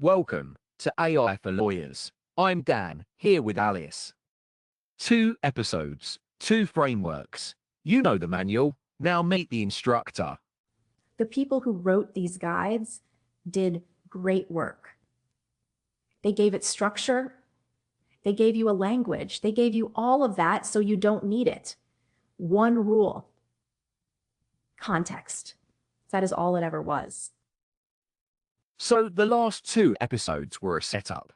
Welcome to AI for Lawyers. I'm Dan, here with Alice. 2 episodes, 2 frameworks. You know the manual. Now meet the instructor. The people who wrote these guides did great work. They gave it structure. They gave you a language. They gave you all of that so you don't need it. One rule: context. That is all it ever was. So the last 2 episodes were a setup.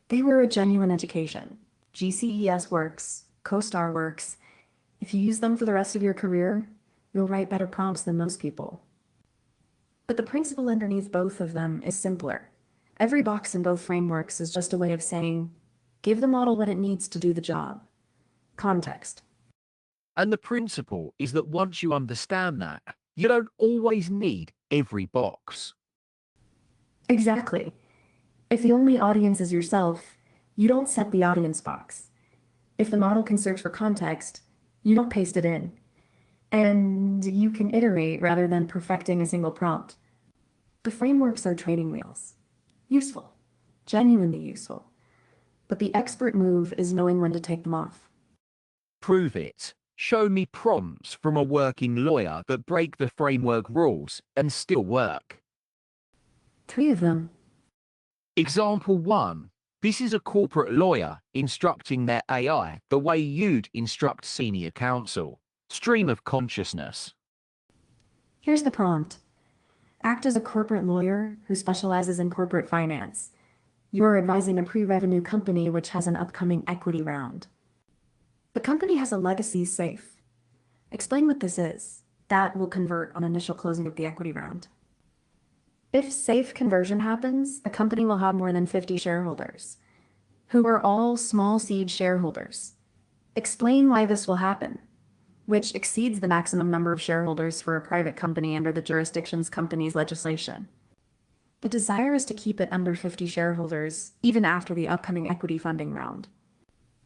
They were a genuine education. GCES works, CoStar works. If you use them for the rest of your career, you'll write better prompts than most people. But the principle underneath both of them is simpler. Every box in both frameworks is just a way of saying, give the model what it needs to do the job. Context. And the principle is that once you understand that, you don't always need every box. Exactly. If the only audience is yourself, you don't set the audience box. If the model can search for context, you don't paste it in. And you can iterate rather than perfecting a single prompt. The frameworks are training wheels. Useful. Genuinely useful. But the expert move is knowing when to take them off. Prove it. Show me prompts from a working lawyer that break the framework rules and still work. 3 of them. Example 1. This is a corporate lawyer instructing their AI the way you'd instruct senior counsel. Stream of consciousness. Here's the prompt. Act as a corporate lawyer who specializes in corporate finance. You're advising a pre-revenue company which has an upcoming equity round. The company has a legacy safe. Explain what this is. That will convert on initial closing of the equity round. If safe conversion happens, the company will have more than 50 shareholders, who are all small seed shareholders. Explain why this will happen, which exceeds the maximum number of shareholders for a private company under the jurisdiction's company's legislation. The desire is to keep it under 50 shareholders, even after the upcoming equity funding round.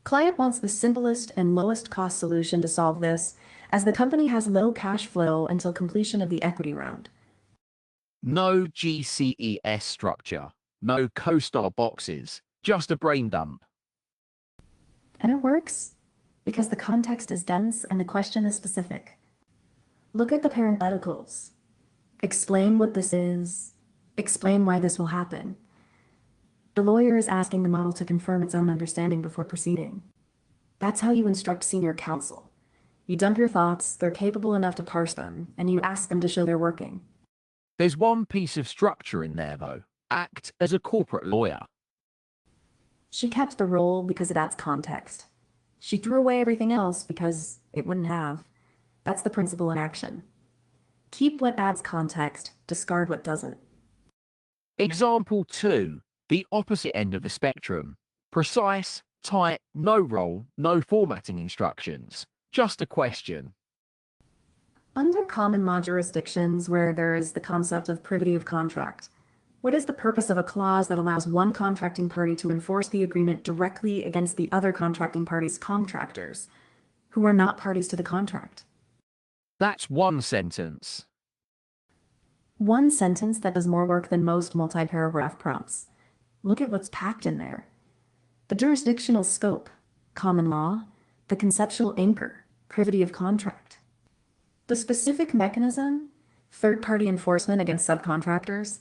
Client wants the simplest and lowest cost solution to solve this, as the company has low cash flow until completion of the equity round. No GCES structure. No CoStar boxes. Just a brain dump. And it works because the context is dense and the question is specific. Look at the parentheticals. Explain what this is. Explain why this will happen. The lawyer is asking the model to confirm its own understanding before proceeding. That's how you instruct senior counsel. You dump your thoughts, they're capable enough to parse them, and you ask them to show they're working. There's one piece of structure in there, though. Act as a corporate lawyer. She kept the role because it adds context. She threw away everything else because it wouldn't have. That's the principle in action. Keep what adds context, discard what doesn't. Example 2. The opposite end of the spectrum. Precise, tight, no role, no formatting instructions. Just a question. Under common law jurisdictions where there is the concept of privity of contract, what is the purpose of a clause that allows one contracting party to enforce the agreement directly against the other contracting party's contractors, who are not parties to the contract? That's one sentence. One sentence that does more work than most multi-paragraph prompts. Look at what's packed in there. The jurisdictional scope, common law, the conceptual anchor, privity of contract. The specific mechanism, third-party enforcement against subcontractors.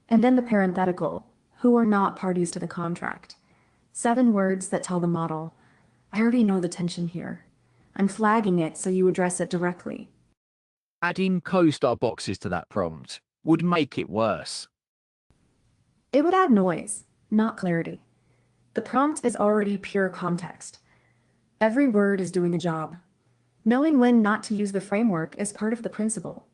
And then the parenthetical, who are not parties to the contract. 7 words that tell the model, I already know the tension here. I'm flagging it so you address it directly. Adding CoStar boxes to that prompt would make it worse. It would add noise, not clarity. The prompt is already pure context. Every word is doing a job. Knowing when not to use the framework is part of the principle.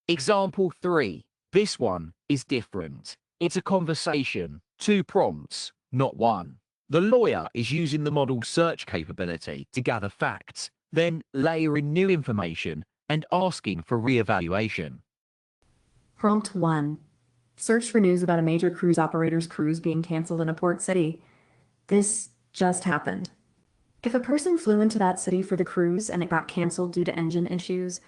Example 3. This one is different. It's a conversation. 2 prompts, not 1. The lawyer is using the model's search capability to gather facts, then layering new information and asking for re-evaluation. Prompt 1. Search for news about a major cruise operator's cruise being canceled in a port city. This just happened. If a person flew into that city for the cruise and it got canceled due to engine issues,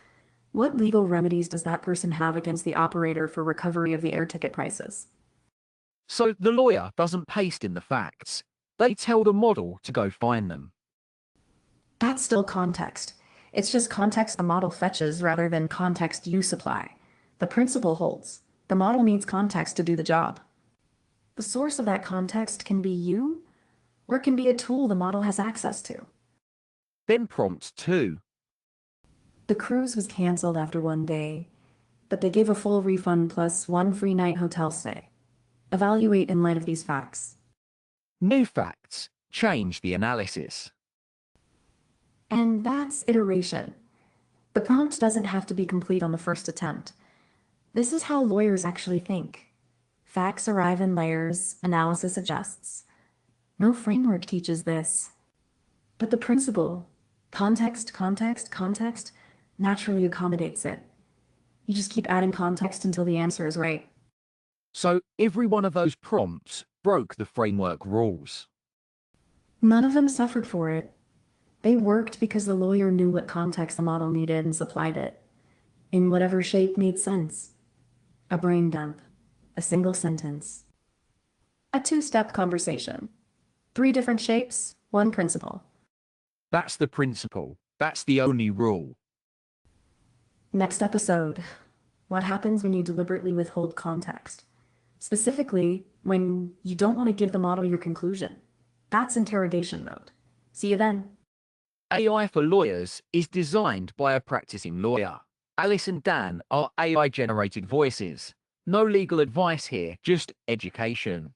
What legal remedies does that person have against the operator for recovery of the air ticket prices? So the lawyer doesn't paste in the facts. They tell the model to go find them. That's still context. It's just context the model fetches rather than context you supply. The principle holds. The model needs context to do the job. The source of that context can be you, or it can be a tool the model has access to. Then prompt 2. The cruise was canceled after 1 day, but they gave a full refund plus 1 free night hotel stay. Evaluate in light of these facts. New facts. Change the analysis. And that's iteration. The prompt doesn't have to be complete on the first attempt. This is how lawyers actually think. Facts arrive in layers, analysis adjusts. No framework teaches this. But the principle, context, naturally accommodates it. You just keep adding context until the answer is right. So every one of those prompts broke the framework rules. None of them suffered for it. They worked because the lawyer knew what context the model needed and supplied it, in whatever shape made sense. A brain dump, a single sentence. A 2-step conversation. 3 different shapes, 1 principle. That's the principle. That's the only rule. Next episode. What happens when you deliberately withhold context? Specifically, when you don't want to give the model your conclusion. That's interrogation mode. See you then. AI for Lawyers is designed by a practicing lawyer. Alice and Dan are AI-generated voices. No legal advice here, just education.